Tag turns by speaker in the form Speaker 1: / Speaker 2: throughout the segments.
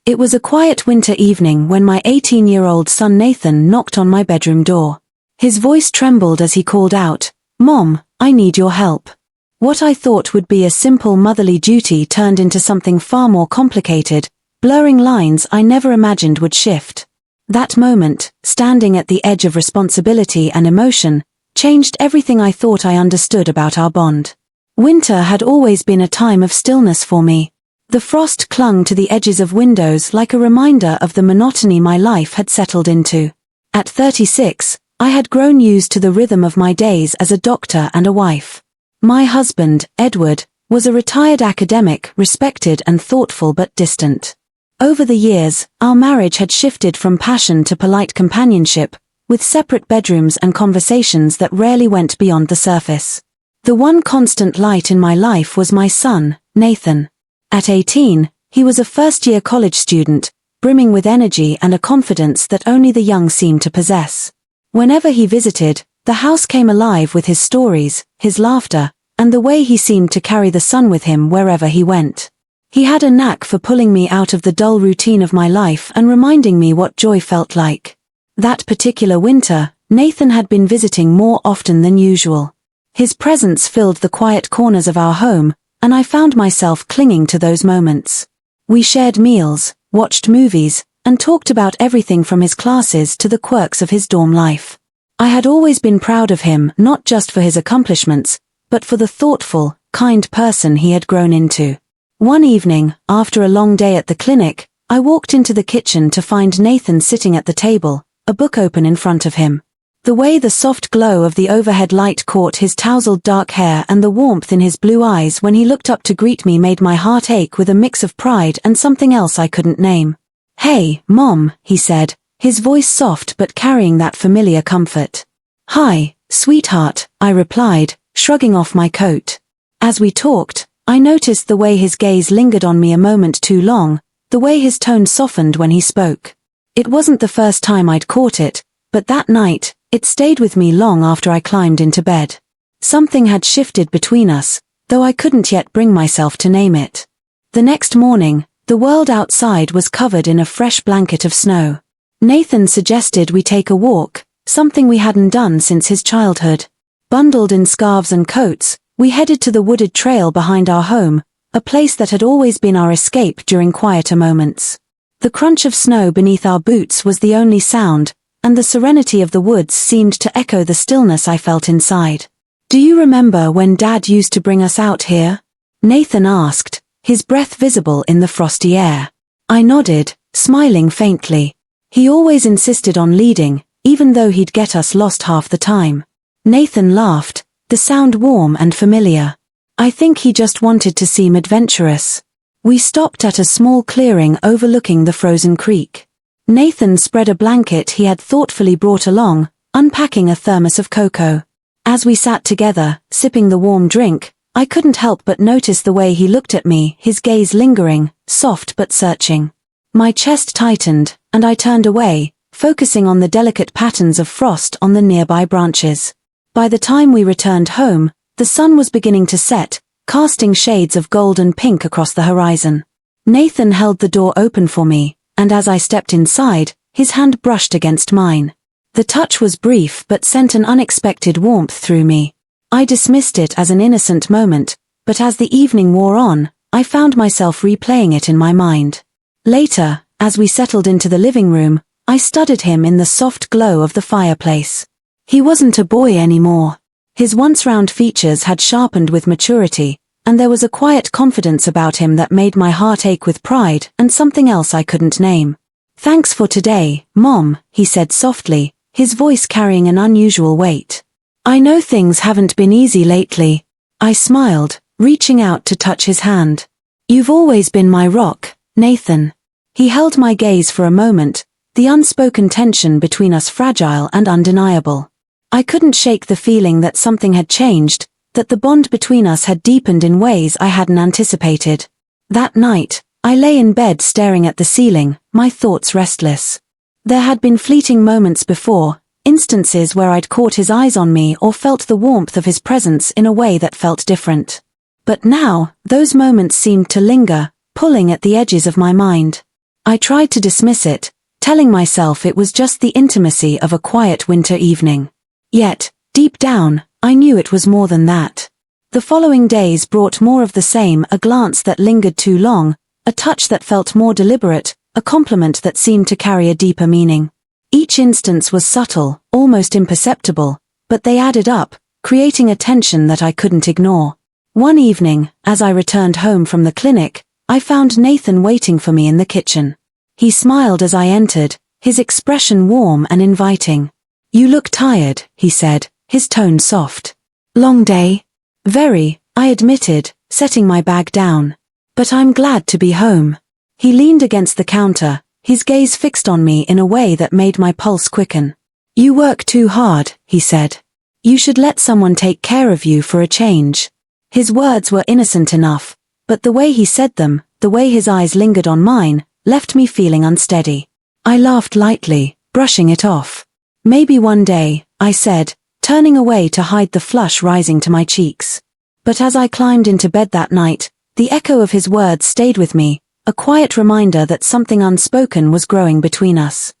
Speaker 1: It was a quiet winter evening when my 18-year-old son Nathan knocked on my bedroom door. His voice trembled as he called out, "Mom, I need your help." What I thought would be a simple motherly duty turned into something far more complicated, blurring lines I never imagined would shift. That moment, standing at the edge of responsibility and emotion, changed everything I thought I understood about our bond. Winter had always been a time of stillness for me. The frost clung to the edges of windows like a reminder of the monotony my life had settled into. At 36, I had grown used to the rhythm of my days as a doctor and a wife. My husband, Edward, was a retired academic, respected and thoughtful but distant. Over the years, our marriage had shifted from passion to polite companionship, with separate bedrooms and conversations that rarely went beyond the surface. The one constant light in my life was my son, Nathan. At 18, he was a first-year college student, brimming with energy and a confidence that only the young seem to possess. Whenever he visited, the house came alive with his stories, his laughter, and the way he seemed to carry the sun with him wherever he went. He had a knack for pulling me out of the dull routine of my life and reminding me what joy felt like. That particular winter, Nathan had been visiting more often than usual. His presence filled the quiet corners of our home, and I found myself clinging to those moments. We shared meals, watched movies, and talked about everything from his classes to the quirks of his dorm life. I had always been proud of him, not just for his accomplishments, but for the thoughtful, kind person he had grown into. One evening, after a long day at the clinic, I walked into the kitchen to find Nathan sitting at the table, a book open in front of him. The way the soft glow of the overhead light caught his tousled dark hair and the warmth in his blue eyes when he looked up to greet me made my heart ache with a mix of pride and something else I couldn't name. "Hey, Mom," he said, his voice soft but carrying that familiar comfort. "Hi, sweetheart," I replied, shrugging off my coat. As we talked, I noticed the way his gaze lingered on me a moment too long, the way his tone softened when he spoke. It wasn't the first time I'd caught it, but that night, it stayed with me long after I climbed into bed. Something had shifted between us, though I couldn't yet bring myself to name it. The next morning, the world outside was covered in a fresh blanket of snow. Nathan suggested we take a walk, something we hadn't done since his childhood. Bundled in scarves and coats, we headed to the wooded trail behind our home, a place that had always been our escape during quieter moments. The crunch of snow beneath our boots was the only sound, and the serenity of the woods seemed to echo the stillness I felt inside. "Do you remember when Dad used to bring us out here?" Nathan asked, his breath visible in the frosty air. I nodded, smiling faintly. He always insisted on leading, even though he'd get us lost half the time. Nathan laughed, the sound warm and familiar. I think he just wanted to seem adventurous. We stopped at a small clearing overlooking the frozen creek. Nathan spread a blanket he had thoughtfully brought along, unpacking a thermos of cocoa. As we sat together, sipping the warm drink, I couldn't help but notice the way he looked at me, his gaze lingering, soft but searching. My chest tightened, and I turned away, focusing on the delicate patterns of frost on the nearby branches. By the time we returned home, the sun was beginning to set, casting shades of gold and pink across the horizon. Nathan held the door open for me, and as I stepped inside, his hand brushed against mine. The touch was brief but sent an unexpected warmth through me. I dismissed it as an innocent moment, but as the evening wore on, I found myself replaying it in my mind. Later, as we settled into the living room, I studied him in the soft glow of the fireplace. He wasn't a boy anymore. His once round features had sharpened with maturity, and there was a quiet confidence about him that made my heart ache with pride and something else I couldn't name. "Thanks for today, Mom," he said softly, his voice carrying an unusual weight. "I know things haven't been easy lately." I smiled, reaching out to touch his hand. "You've always been my rock, Nathan." He held my gaze for a moment, the unspoken tension between us fragile and undeniable. I couldn't shake the feeling that something had changed, that the bond between us had deepened in ways I hadn't anticipated. That night, I lay in bed staring at the ceiling, my thoughts restless. There had been fleeting moments before, instances where I'd caught his eyes on me or felt the warmth of his presence in a way that felt different. But now, those moments seemed to linger, pulling at the edges of my mind. I tried to dismiss it, telling myself it was just the intimacy of a quiet winter evening. Yet, deep down, I knew it was more than that. The following days brought more of the same, a glance that lingered too long, a touch that felt more deliberate, a compliment that seemed to carry a deeper meaning. Each instance was subtle, almost imperceptible, but they added up, creating a tension that I couldn't ignore. One evening, as I returned home from the clinic, I found Nathan waiting for me in the kitchen. He smiled as I entered, his expression warm and inviting. "You look tired," he said, his tone soft. "Long day?" "Very," I admitted, setting my bag down. "But I'm glad to be home." He leaned against the counter, his gaze fixed on me in a way that made my pulse quicken. "You work too hard," he said. "You should let someone take care of you for a change." His words were innocent enough, but the way he said them, the way his eyes lingered on mine, left me feeling unsteady. I laughed lightly, brushing it off. "Maybe one day," I said, turning away to hide the flush rising to my cheeks. But as I climbed into bed that night, the echo of his words stayed with me, a quiet reminder that something unspoken was growing between us.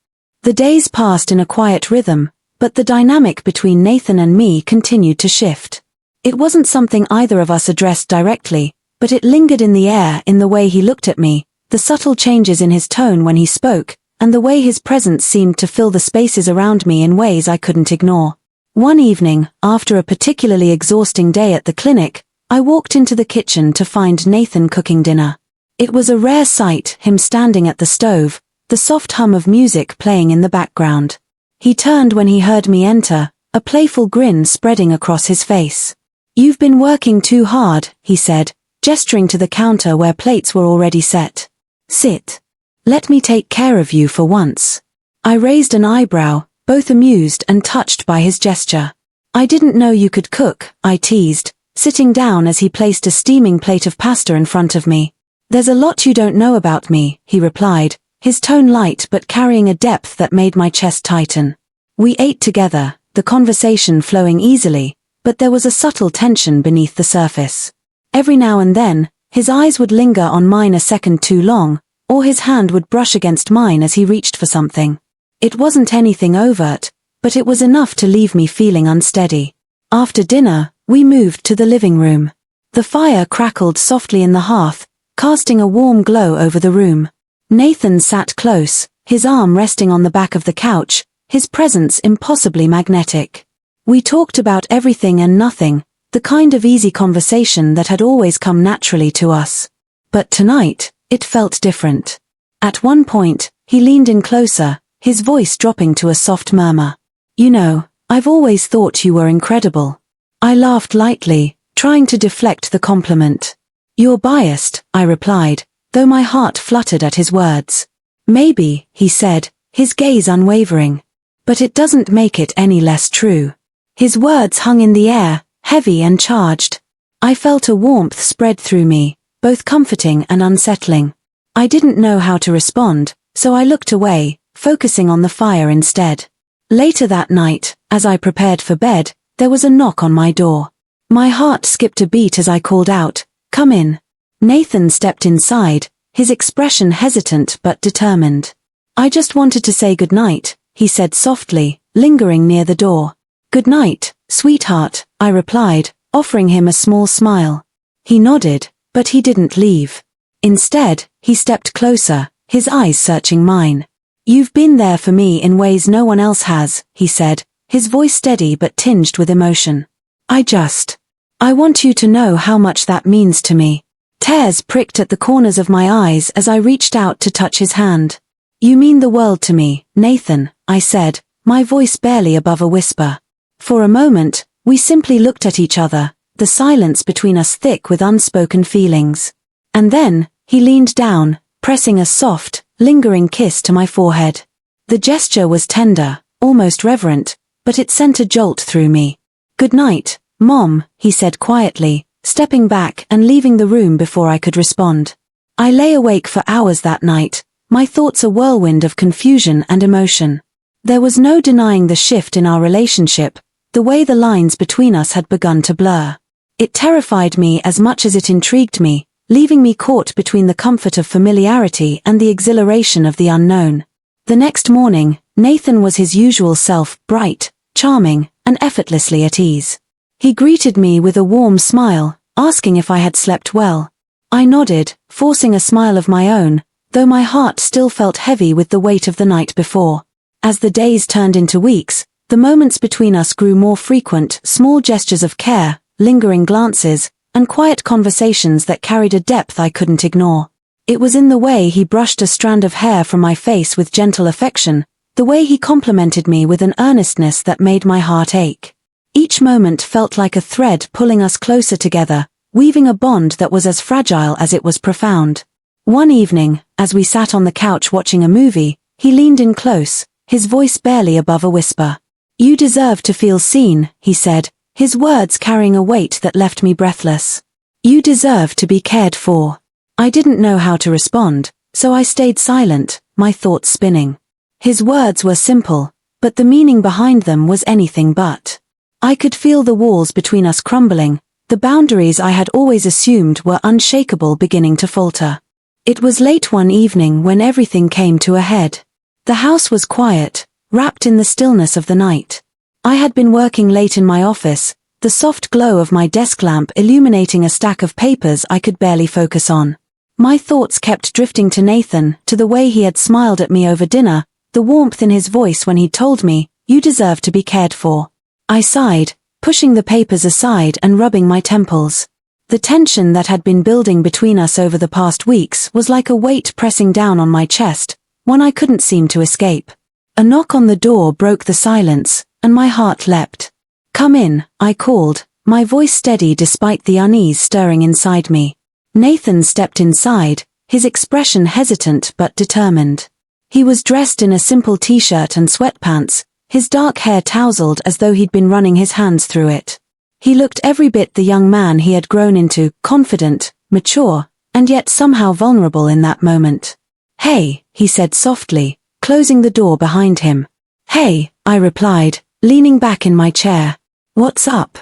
Speaker 1: The days passed in a quiet rhythm, but the dynamic between Nathan and me continued to shift. It wasn't something either of us addressed directly, but it lingered in the air, in the way he looked at me, the subtle changes in his tone when he spoke, and the way his presence seemed to fill the spaces around me in ways I couldn't ignore. One evening, after a particularly exhausting day at the clinic, I walked into the kitchen to find Nathan cooking dinner. It was a rare sight, him standing at the stove, the soft hum of music playing in the background. He turned when he heard me enter, a playful grin spreading across his face. "You've been working too hard," he said, gesturing to the counter where plates were already set. "Sit. Let me take care of you for once." I raised an eyebrow, both amused and touched by his gesture. "I didn't know you could cook," I teased, sitting down as he placed a steaming plate of pasta in front of me. "There's a lot you don't know about me," he replied, his tone light but carrying a depth that made my chest tighten. We ate together, the conversation flowing easily, but there was a subtle tension beneath the surface. Every now and then, his eyes would linger on mine a second too long, or his hand would brush against mine as he reached for something. It wasn't anything overt, but it was enough to leave me feeling unsteady. After dinner, we moved to the living room. The fire crackled softly in the hearth, casting a warm glow over the room. Nathan sat close, his arm resting on the back of the couch, his presence impossibly magnetic. We talked about everything and nothing, the kind of easy conversation that had always come naturally to us. But tonight, it felt different. At one point, he leaned in closer, his voice dropping to a soft murmur. "You know, I've always thought you were incredible." I laughed lightly, trying to deflect the compliment. "You're biased," I replied, though my heart fluttered at his words. "Maybe," he said, his gaze unwavering. "But it doesn't make it any less true." His words hung in the air, heavy and charged. I felt a warmth spread through me, both comforting and unsettling. I didn't know how to respond, so I looked away, focusing on the fire instead. Later that night, as I prepared for bed, there was a knock on my door. My heart skipped a beat as I called out, "Come in." Nathan stepped inside, his expression hesitant but determined. "I just wanted to say goodnight," he said softly, lingering near the door. "Good night, sweetheart," I replied, offering him a small smile. He nodded, but he didn't leave. Instead, he stepped closer, his eyes searching mine. "You've been there for me in ways no one else has," he said, his voice steady but tinged with emotion. I want you to know how much that means to me." Tears pricked at the corners of my eyes as I reached out to touch his hand. "You mean the world to me, Nathan," I said, my voice barely above a whisper. For a moment, we simply looked at each other, the silence between us thick with unspoken feelings. And then, he leaned down, pressing a soft, lingering kiss to my forehead. The gesture was tender, almost reverent, but it sent a jolt through me. "Good night, Mom," he said quietly, stepping back and leaving the room before I could respond. I lay awake for hours that night, my thoughts a whirlwind of confusion and emotion. There was no denying the shift in our relationship, the way the lines between us had begun to blur. It terrified me as much as it intrigued me, leaving me caught between the comfort of familiarity and the exhilaration of the unknown. The next morning, Nathan was his usual self, bright, charming, and effortlessly at ease. He greeted me with a warm smile, asking if I had slept well. I nodded, forcing a smile of my own, though my heart still felt heavy with the weight of the night before. As the days turned into weeks, the moments between us grew more frequent, small gestures of care, lingering glances, and quiet conversations that carried a depth I couldn't ignore. It was in the way he brushed a strand of hair from my face with gentle affection, the way he complimented me with an earnestness that made my heart ache. Each moment felt like a thread pulling us closer together, weaving a bond that was as fragile as it was profound. One evening, as we sat on the couch watching a movie, he leaned in close, his voice barely above a whisper. "You deserve to feel seen," he said, his words carrying a weight that left me breathless. "You deserve to be cared for." I didn't know how to respond, so I stayed silent, my thoughts spinning. His words were simple, but the meaning behind them was anything but. I could feel the walls between us crumbling, the boundaries I had always assumed were unshakable beginning to falter. It was late one evening when everything came to a head. The house was quiet, wrapped in the stillness of the night. I had been working late in my office, the soft glow of my desk lamp illuminating a stack of papers I could barely focus on. My thoughts kept drifting to Nathan, to the way he had smiled at me over dinner, the warmth in his voice when he told me, "You deserve to be cared for." I sighed, pushing the papers aside and rubbing my temples. The tension that had been building between us over the past weeks was like a weight pressing down on my chest, one I couldn't seem to escape. A knock on the door broke the silence, and my heart leapt. "Come in," I called, my voice steady despite the unease stirring inside me. Nathan stepped inside, his expression hesitant but determined. He was dressed in a simple t-shirt and sweatpants, his dark hair tousled as though he'd been running his hands through it. He looked every bit the young man he had grown into, confident, mature, and yet somehow vulnerable in that moment. "Hey," he said softly, closing the door behind him. "Hey," I replied, leaning back in my chair. "What's up?"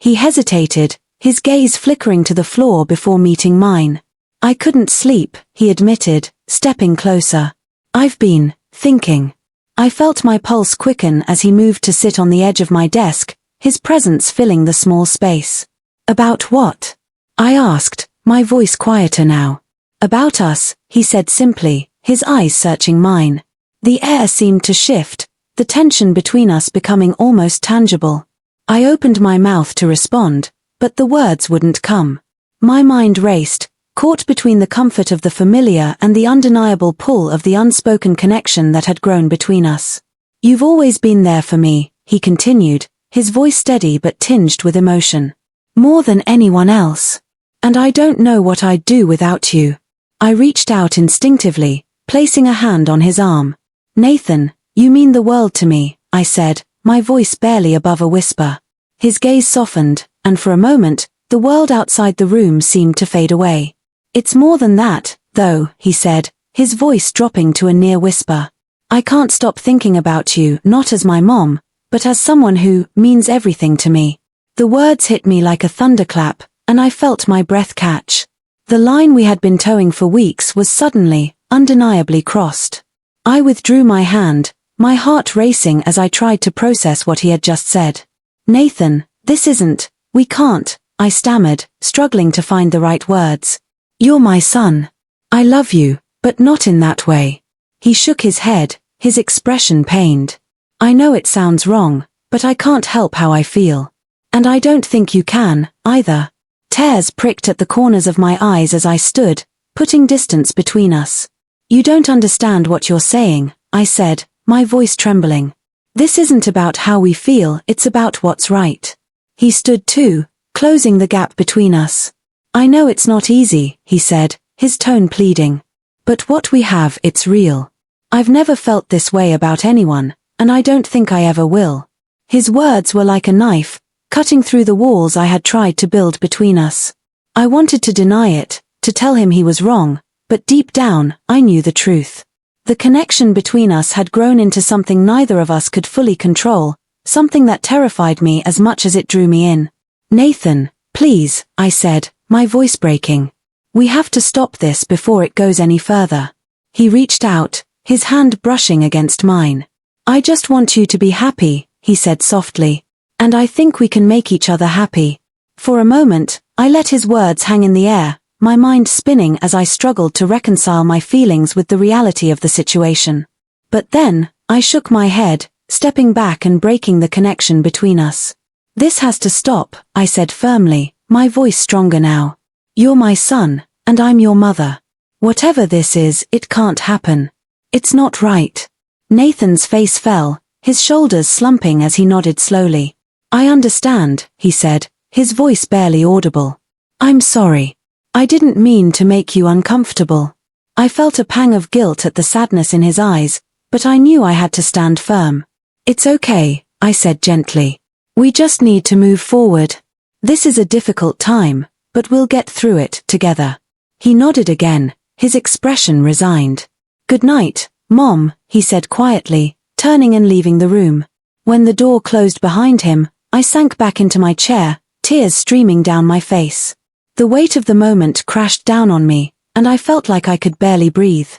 Speaker 1: He hesitated, his gaze flickering to the floor before meeting mine. "I couldn't sleep," he admitted, stepping closer. "I've been thinking." I felt my pulse quicken as he moved to sit on the edge of my desk, his presence filling the small space. "About what?" I asked, my voice quieter now. "About us," he said simply, his eyes searching mine. The air seemed to shift, the tension between us becoming almost tangible. I opened my mouth to respond, but the words wouldn't come. My mind raced, caught between the comfort of the familiar and the undeniable pull of the unspoken connection that had grown between us. "You've always been there for me," he continued, his voice steady but tinged with emotion. "More than anyone else. And I don't know what I'd do without you." I reached out instinctively, placing a hand on his arm. "Nathan, you mean the world to me," I said, my voice barely above a whisper. His gaze softened, and for a moment, the world outside the room seemed to fade away. "It's more than that, though," he said, his voice dropping to a near whisper. "I can't stop thinking about you, not as my mom, but as someone who means everything to me." The words hit me like a thunderclap, and I felt my breath catch. The line we had been towing for weeks was suddenly, undeniably crossed. I withdrew my hand, my heart racing as I tried to process what he had just said. "Nathan, this isn't, we can't," I stammered, struggling to find the right words. "You're my son. I love you, but not in that way." He shook his head, his expression pained. "I know it sounds wrong, but I can't help how I feel. And I don't think you can, either." Tears pricked at the corners of my eyes as I stood, putting distance between us. "You don't understand what you're saying," I said, my voice trembling. "This isn't about how we feel, it's about what's right." He stood too, closing the gap between us. "I know it's not easy," he said, his tone pleading. "But what we have, it's real. I've never felt this way about anyone, and I don't think I ever will." His words were like a knife, cutting through the walls I had tried to build between us. I wanted to deny it, to tell him he was wrong, but deep down, I knew the truth. The connection between us had grown into something neither of us could fully control, something that terrified me as much as it drew me in. "Nathan, please," I said, my voice breaking. We have to stop this before it goes any further. He reached out, his hand brushing against mine. I just want you to be happy, he said softly. And I think we can make each other happy. For a moment, I let his words hang in the air, my mind spinning as I struggled to reconcile my feelings with the reality of the situation. But then, I shook my head, stepping back and breaking the connection between us. This has to stop, I said firmly, my voice stronger now. You're my son, and I'm your mother. Whatever this is, it can't happen. It's not right. Nathan's face fell, his shoulders slumping as he nodded slowly. I understand, he said, his voice barely audible. I'm sorry. I didn't mean to make you uncomfortable. I felt a pang of guilt at the sadness in his eyes, but I knew I had to stand firm. It's okay, I said gently. We just need to move forward. This is a difficult time, but we'll get through it together. He nodded again, his expression resigned. Good night, Mom, he said quietly, turning and leaving the room. When the door closed behind him, I sank back into my chair, tears streaming down my face. The weight of the moment crashed down on me, and I felt like I could barely breathe.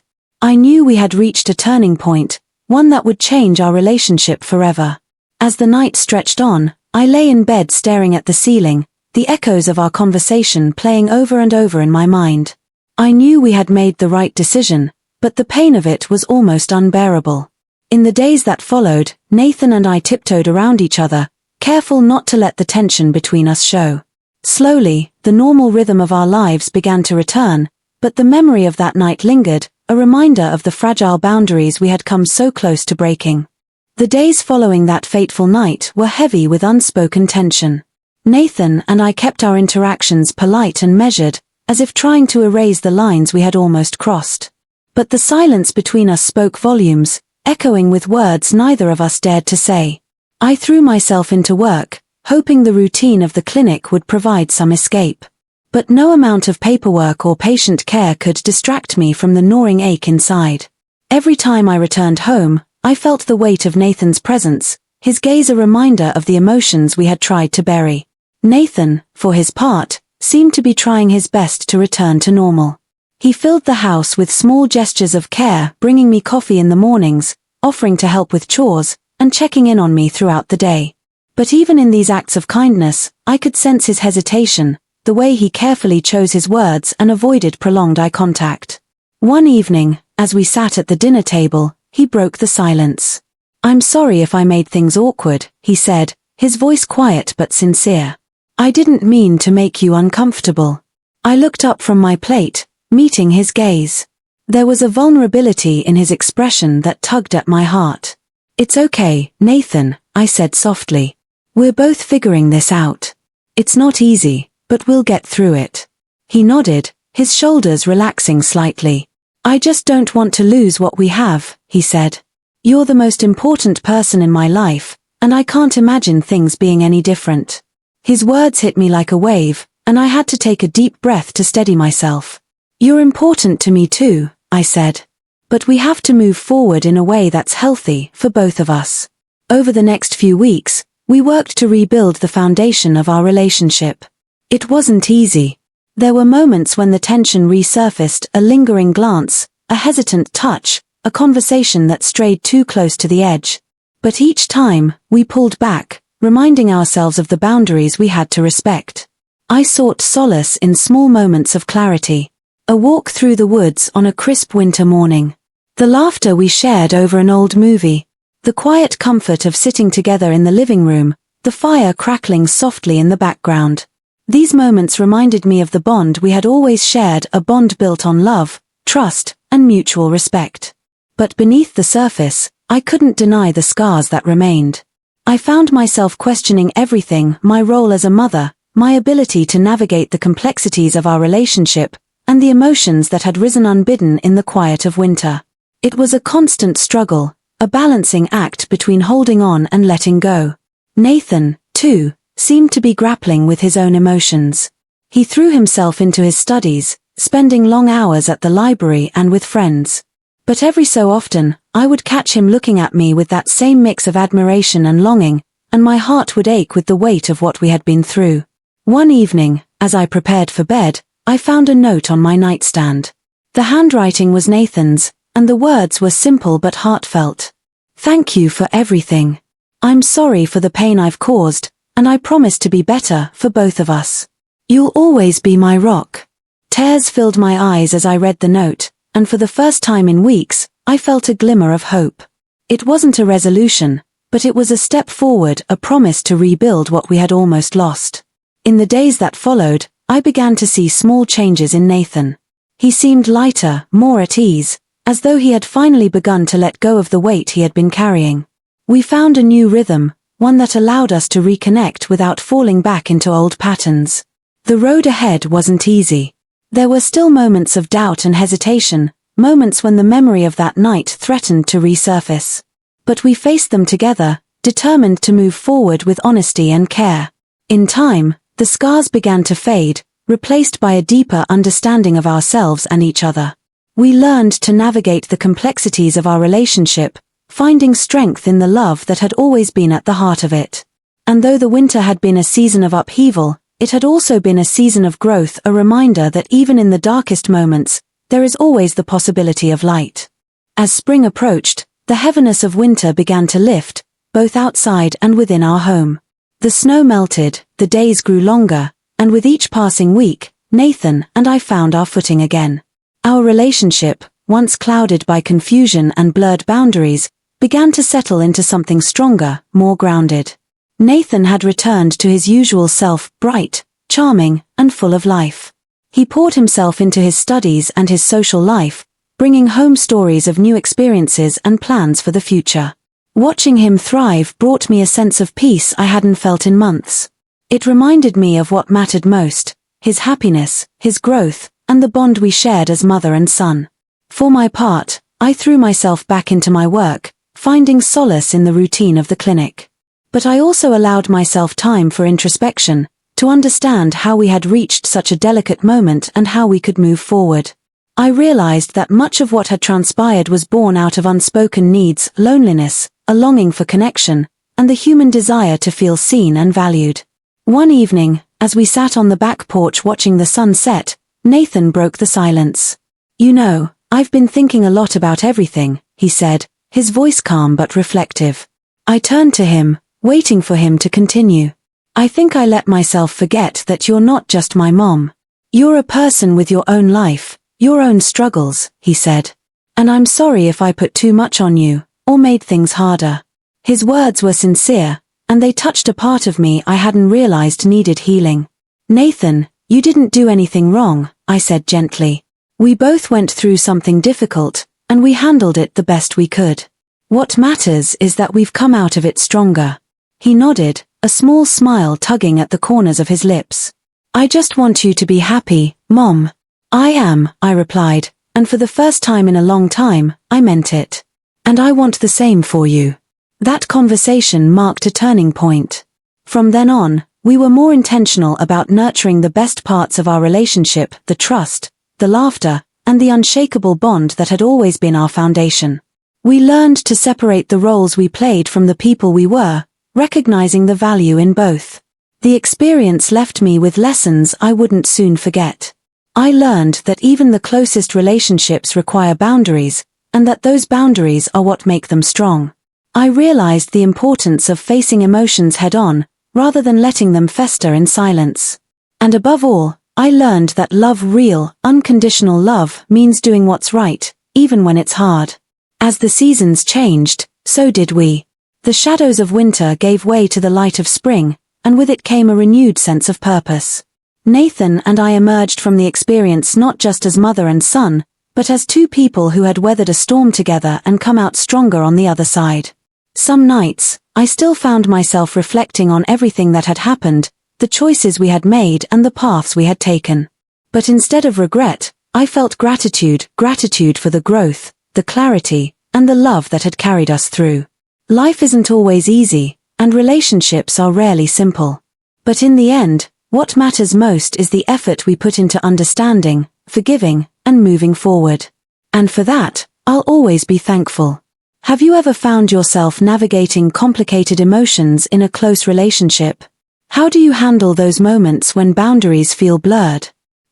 Speaker 1: I knew we had reached a turning point, one that would change our relationship forever. As the night stretched on, I lay in bed staring at the ceiling, the echoes of our conversation playing over and over in my mind. I knew we had made the right decision, but the pain of it was almost unbearable. In the days that followed, Nathan and I tiptoed around each other, careful not to let the tension between us show. Slowly, the normal rhythm of our lives began to return, but the memory of that night lingered, a reminder of the fragile boundaries we had come so close to breaking. The days following that fateful night were heavy with unspoken tension. Nathan and I kept our interactions polite and measured, as if trying to erase the lines we had almost crossed. But the silence between us spoke volumes, echoing with words neither of us dared to say. I threw myself into work, hoping the routine of the clinic would provide some escape. But no amount of paperwork or patient care could distract me from the gnawing ache inside. Every time I returned home, I felt the weight of Nathan's presence, his gaze a reminder of the emotions we had tried to bury. Nathan, for his part, seemed to be trying his best to return to normal. He filled the house with small gestures of care, bringing me coffee in the mornings, offering to help with chores, and checking in on me throughout the day. But even in these acts of kindness, I could sense his hesitation, the way he carefully chose his words and avoided prolonged eye contact. One evening, as we sat at the dinner table, he broke the silence. I'm sorry if I made things awkward, he said, his voice quiet but sincere. I didn't mean to make you uncomfortable. I looked up from my plate, meeting his gaze. There was a vulnerability in his expression that tugged at my heart. It's okay, Nathan, I said softly. We're both figuring this out. It's not easy, but we'll get through it. He nodded, his shoulders relaxing slightly. I just don't want to lose what we have, he said. You're the most important person in my life, and I can't imagine things being any different. His words hit me like a wave, and I had to take a deep breath to steady myself. You're important to me too, I said. But we have to move forward in a way that's healthy for both of us. Over the next few weeks, we worked to rebuild the foundation of our relationship. It wasn't easy. There were moments when the tension resurfaced, a lingering glance, a hesitant touch, a conversation that strayed too close to the edge. But each time, we pulled back, reminding ourselves of the boundaries we had to respect. I sought solace in small moments of clarity. A walk through the woods on a crisp winter morning. The laughter we shared over an old movie. The quiet comfort of sitting together in the living room, the fire crackling softly in the background. These moments reminded me of the bond we had always shared, a bond built on love, trust, and mutual respect. But beneath the surface, I couldn't deny the scars that remained. I found myself questioning everything, my role as a mother, my ability to navigate the complexities of our relationship, and the emotions that had risen unbidden in the quiet of winter. It was a constant struggle, a balancing act between holding on and letting go. Nathan, too, seemed to be grappling with his own emotions. He threw himself into his studies, spending long hours at the library and with friends. But every so often, I would catch him looking at me with that same mix of admiration and longing, and my heart would ache with the weight of what we had been through. One evening, as I prepared for bed, I found a note on my nightstand. The handwriting was Nathan's, and the words were simple but heartfelt. "Thank you for everything. I'm sorry for the pain I've caused, and I promise to be better for both of us. You'll always be my rock." Tears filled my eyes as I read the note, and for the first time in weeks, I felt a glimmer of hope. It wasn't a resolution, but it was a step forward, a promise to rebuild what we had almost lost. In the days that followed, I began to see small changes in Nathan. He seemed lighter, more at ease, as though he had finally begun to let go of the weight he had been carrying. We found a new rhythm, one that allowed us to reconnect without falling back into old patterns. The road ahead wasn't easy. There were still moments of doubt and hesitation, moments when the memory of that night threatened to resurface. But we faced them together, determined to move forward with honesty and care. In time, the scars began to fade, replaced by a deeper understanding of ourselves and each other. We learned to navigate the complexities of our relationship, finding strength in the love that had always been at the heart of it. And though the winter had been a season of upheaval, it had also been a season of growth, a reminder that even in the darkest moments, there is always the possibility of light. As spring approached, the heaviness of winter began to lift, both outside and within our home. The snow melted, the days grew longer, and with each passing week, Nathan and I found our footing again. Our relationship, once clouded by confusion and blurred boundaries, began to settle into something stronger, more grounded. Nathan had returned to his usual self, bright, charming, and full of life. He poured himself into his studies and his social life, bringing home stories of new experiences and plans for the future. Watching him thrive brought me a sense of peace I hadn't felt in months. It reminded me of what mattered most, his happiness, his growth, and the bond we shared as mother and son. For my part, I threw myself back into my work, finding solace in the routine of the clinic. But I also allowed myself time for introspection, to understand how we had reached such a delicate moment and how we could move forward. I realized that much of what had transpired was born out of unspoken needs, loneliness, a longing for connection, and the human desire to feel seen and valued. One evening, as we sat on the back porch watching the sun set, Nathan broke the silence. "You know, I've been thinking a lot about everything," he said, his voice calm but reflective. I turned to him, waiting for him to continue. "I think I let myself forget that you're not just my mom. You're a person with your own life, your own struggles," he said. "And I'm sorry if I put too much on you, or made things harder." His words were sincere, and they touched a part of me I hadn't realized needed healing. "Nathan, you didn't do anything wrong," I said gently. "We both went through something difficult, and we handled it the best we could. What matters is that we've come out of it stronger." He nodded, a small smile tugging at the corners of his lips. "I just want you to be happy, Mom." "I am," I replied, and for the first time in a long time, I meant it. "And I want the same for you." That conversation marked a turning point. From then on, we were more intentional about nurturing the best parts of our relationship, the trust, the laughter, and the unshakable bond that had always been our foundation. We learned to separate the roles we played from the people we were, recognizing the value in both. The experience left me with lessons I wouldn't soon forget. I learned that even the closest relationships require boundaries, and that those boundaries are what make them strong. I realized the importance of facing emotions head-on, rather than letting them fester in silence. And above all, I learned that love, real, unconditional love, means doing what's right, even when it's hard. As the seasons changed, so did we. The shadows of winter gave way to the light of spring, and with it came a renewed sense of purpose. Nathan and I emerged from the experience not just as mother and son, but as two people who had weathered a storm together and come out stronger on the other side. Some nights, I still found myself reflecting on everything that had happened, the choices we had made and the paths we had taken. But instead of regret, I felt gratitude for the growth, the clarity, and the love that had carried us through. Life isn't always easy, and relationships are rarely simple. But in the end, what matters most is the effort we put into understanding, forgiving, and moving forward. And for that, I'll always be thankful. Have you ever found yourself navigating complicated emotions in a close relationship? How do you handle those moments when boundaries feel blurred?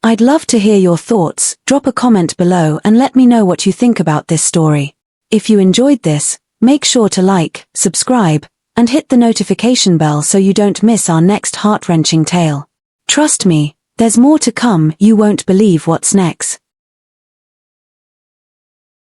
Speaker 1: I'd love to hear your thoughts. Drop a comment below and let me know what you think about this story. If you enjoyed this, make sure to like, subscribe, and hit the notification bell so you don't miss our next heart-wrenching tale. Trust me, there's more to come. You won't believe what's next.